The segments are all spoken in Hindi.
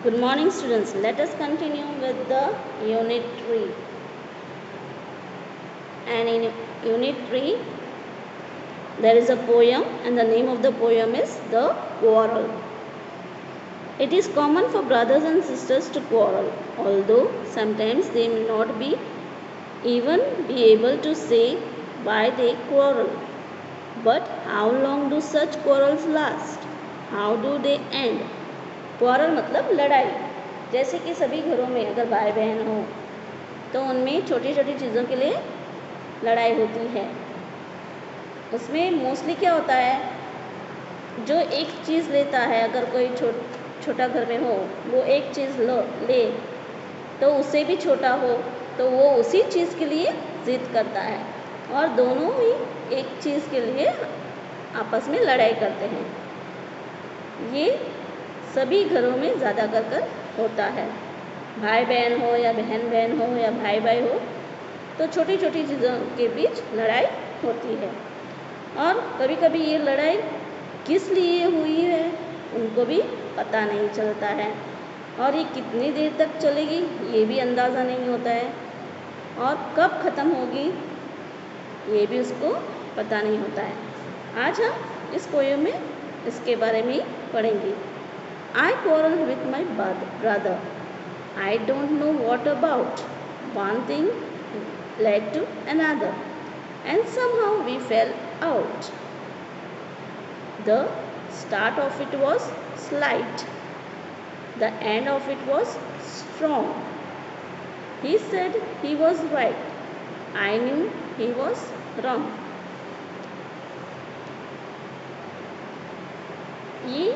Good morning, students. Let us continue with the unit 3. And in unit 3, there is a poem, and the name of the poem is The Quarrel. It is common for brothers and sisters to quarrel, although sometimes they may not even be able to say why they quarrel. But how long do such quarrels last? How do they end? Quarrel मतलब लड़ाई। जैसे कि सभी घरों में अगर भाई बहन हो तो उनमें छोटी छोटी चीज़ों के लिए लड़ाई होती है। उसमें मोस्टली क्या होता है, जो एक चीज़ लेता है, अगर कोई छोटा घर में हो, वो एक चीज़ ले तो उससे भी छोटा हो तो वो उसी चीज़ के लिए जिद करता है और दोनों ही एक चीज़ के लिए आपस में लड़ाई करते हैं। ये सभी घरों में ज़्यादा कर होता है। भाई बहन हो या बहन बहन हो या भाई भाई हो तो छोटी छोटी चीज़ों के बीच लड़ाई होती है। और कभी कभी ये लड़ाई किस लिए हुई है उनको भी पता नहीं चलता है, और ये कितनी देर तक चलेगी ये भी अंदाज़ा नहीं होता है, और कब ख़त्म होगी ये भी उसको पता नहीं होता है। आज हम इस पोएम में इसके बारे में ही पढ़ेंगे। I quarreled with my brother. I don't know what about. One thing led to another, and somehow we fell out. The start of it was slight. The end of it was strong. He said he was right. I knew he was wrong. ये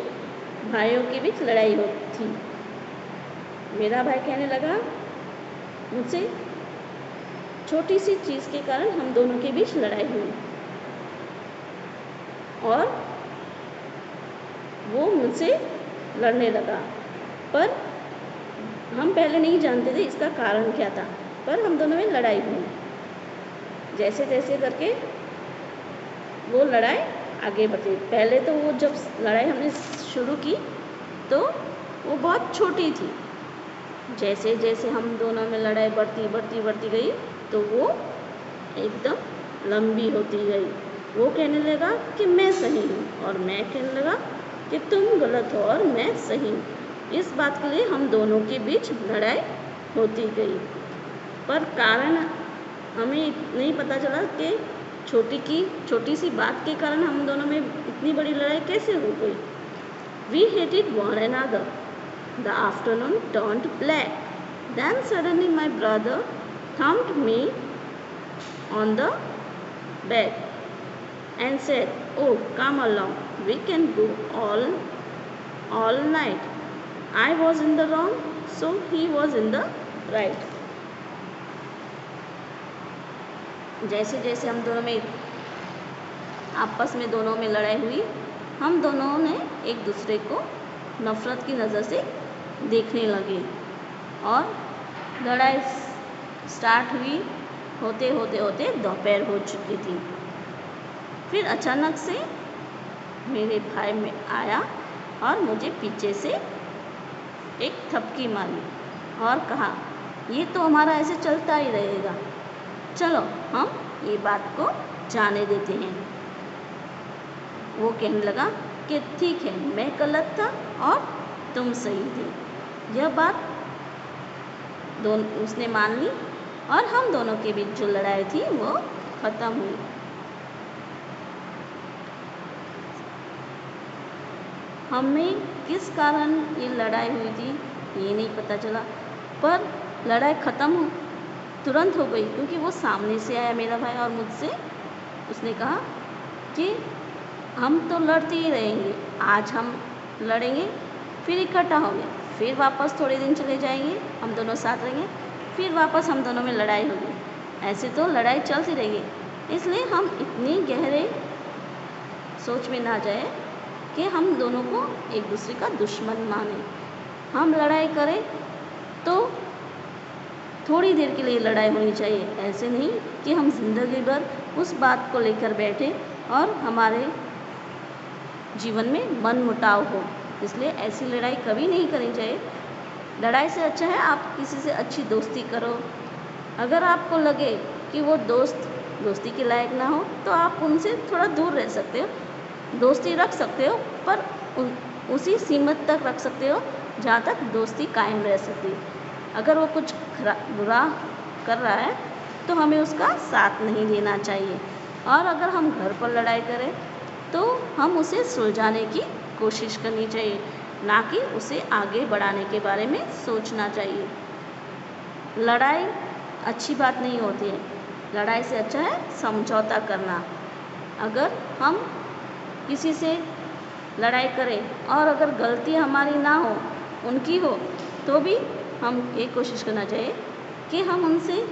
भाइयों के बीच लड़ाई होती थी। मेरा भाई कहने लगा मुझसे, छोटी सी चीज़ के कारण हम दोनों के बीच लड़ाई हुई, और वो मुझसे लड़ने लगा, पर हम पहले नहीं जानते थे इसका कारण क्या था, पर हम दोनों में लड़ाई हुई। जैसे तैसे करके वो लड़ाई आगे बढ़ी। पहले तो वो जब लड़ाई हमने शुरू की तो वो बहुत छोटी थी। जैसे जैसे हम दोनों में लड़ाई बढ़ती गई तो वो एकदम लंबी होती गई। वो कहने लगा कि मैं सही हूँ, और मैं कहने लगा कि तुम गलत हो और मैं सही हूँ। इस बात के लिए हम दोनों के बीच लड़ाई होती गई, पर कारण हमें नहीं पता चला कि छोटी सी बात के कारण हम दोनों में इतनी बड़ी लड़ाई कैसे हो गई। We hated one another. The afternoon turned black. Then suddenly my brother thumped me on the back and said, "Oh, come along. We can go all night." I was in the wrong, so he was in the right. जैसे जैसे हम दोनों में आपस में दोनों में लड़ाई हुई, हम दोनों ने एक दूसरे को नफ़रत की नज़र से देखने लगे, और लड़ाई स्टार्ट हुई होते दोपहर हो चुकी थी। फिर अचानक से मेरे भाई में आया और मुझे पीछे से एक थपकी मारी और कहा, ये तो हमारा ऐसे चलता ही रहेगा, चलो हम ये बात को जाने देते हैं। वो कहने लगा कि ठीक है, मैं गलत था और तुम सही थे। यह बात उसने मान ली और हम दोनों के बीच जो लड़ाई थी वो ख़त्म हुई। हमें किस कारण ये लड़ाई हुई थी ये नहीं पता चला, पर लड़ाई ख़त्म तुरंत हो गई, क्योंकि वो सामने से आया मेरा भाई और मुझसे उसने कहा कि हम तो लड़ते ही रहेंगे, आज हम लड़ेंगे, फिर इकट्ठा होंगे, फिर वापस थोड़े दिन चले जाएंगे, हम दोनों साथ रहेंगे, फिर वापस हम दोनों में लड़ाई होगी, ऐसे तो लड़ाई चलती रहेगी। इसलिए हम इतनी गहरे सोच में ना जाए कि हम दोनों को एक दूसरे का दुश्मन माने। हम लड़ाई करें तो थोड़ी देर के लिए लड़ाई होनी चाहिए, ऐसे नहीं कि हम ज़िंदगी भर उस बात को लेकर बैठे और हमारे जीवन में मनमुटाव हो। इसलिए ऐसी लड़ाई कभी नहीं करनी चाहिए। लड़ाई से अच्छा है आप किसी से अच्छी दोस्ती करो। अगर आपको लगे कि वो दोस्ती के लायक ना हो तो आप उनसे थोड़ा दूर रह सकते हो, दोस्ती रख सकते हो, पर उसी सीमित तक रख सकते हो जहाँ तक दोस्ती कायम रह सकती है। अगर वो कुछ बुरा कर रहा है तो हमें उसका साथ नहीं देना चाहिए, और अगर हम घर पर लड़ाई करें तो हम उसे सुलझाने की कोशिश करनी चाहिए, ना कि उसे आगे बढ़ाने के बारे में सोचना चाहिए। लड़ाई अच्छी बात नहीं होती है, लड़ाई से अच्छा है समझौता करना। अगर हम किसी से लड़ाई करें और अगर गलती हमारी ना हो, उनकी हो, तो भी हम ये कोशिश करना चाहिए कि हम उनसे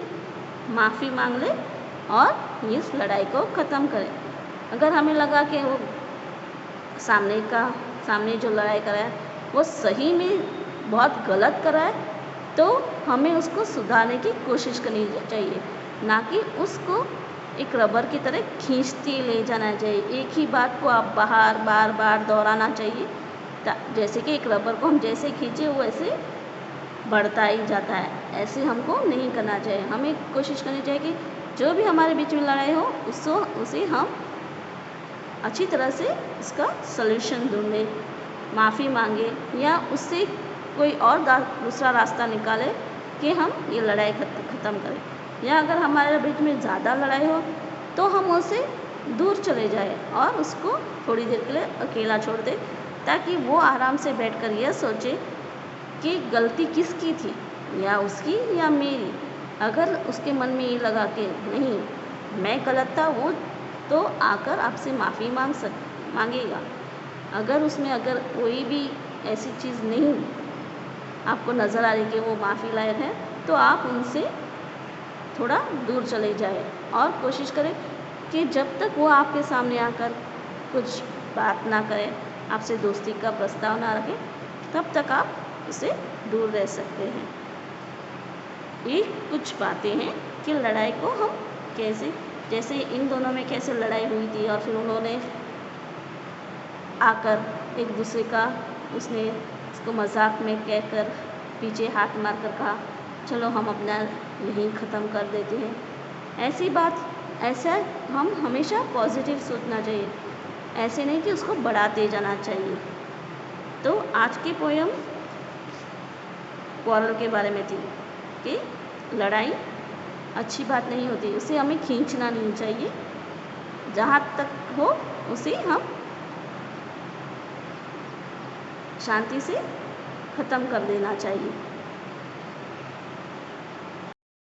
माफ़ी मांग लें और इस लड़ाई को ख़त्म करें। अगर हमें लगा कि वो सामने जो लड़ाई कर रहा है वो सही में बहुत गलत कर रहा है, तो हमें उसको सुधारने की कोशिश करनी चाहिए, ना कि उसको एक रबर की तरह खींचते ले जाना चाहिए। एक ही बात को आप बार बार दोहराना चाहिए, जैसे कि एक रबर को हम जैसे खींचे वो ऐसे बढ़ता ही जाता है। ऐसे हमको नहीं करना चाहिए। हमें कोशिश करनी चाहिए कि जो भी हमारे बीच में लड़ाई हो उसे हम अच्छी तरह से इसका सलूशन ढूंढें, माफ़ी मांगे या उससे कोई और दूसरा रास्ता निकाले कि हम ये लड़ाई ख़त्म करें। या अगर हमारे बीच में ज़्यादा लड़ाई हो तो हम उससे दूर चले जाएं और उसको थोड़ी देर के लिए अकेला छोड़ दें, ताकि वो आराम से बैठकर यह सोचे कि गलती किसकी थी, या उसकी या मेरी। अगर उसके मन में ये लगा कि नहीं मैं गलत था, वो तो आकर आपसे माफ़ी मांगेगा। अगर उसमें अगर कोई भी ऐसी चीज़ नहीं आपको नज़र आ रही कि वो माफ़ी लायक है, तो आप उनसे थोड़ा दूर चले जाए और कोशिश करें कि जब तक वो आपके सामने आकर कुछ बात ना करें, आपसे दोस्ती का प्रस्ताव ना रखें, तब तक आप उससे दूर रह सकते हैं। ये कुछ बातें हैं कि लड़ाई को हम कैसे, जैसे इन दोनों में कैसे लड़ाई हुई थी और फिर उन्होंने आकर एक दूसरे का उसने उसको मजाक में कहकर पीछे हाथ मारकर कहा चलो हम अपना यहीं ख़त्म कर देते हैं। ऐसा हम हमेशा पॉजिटिव सोचना चाहिए, ऐसे नहीं कि उसको बढ़ाते जाना चाहिए। तो आज की पोयम क्वारल के बारे में थी कि लड़ाई अच्छी बात नहीं होती, उसे हमें खींचना नहीं चाहिए, जहाँ तक हो उसे हम शांति से ख़त्म कर देना चाहिए।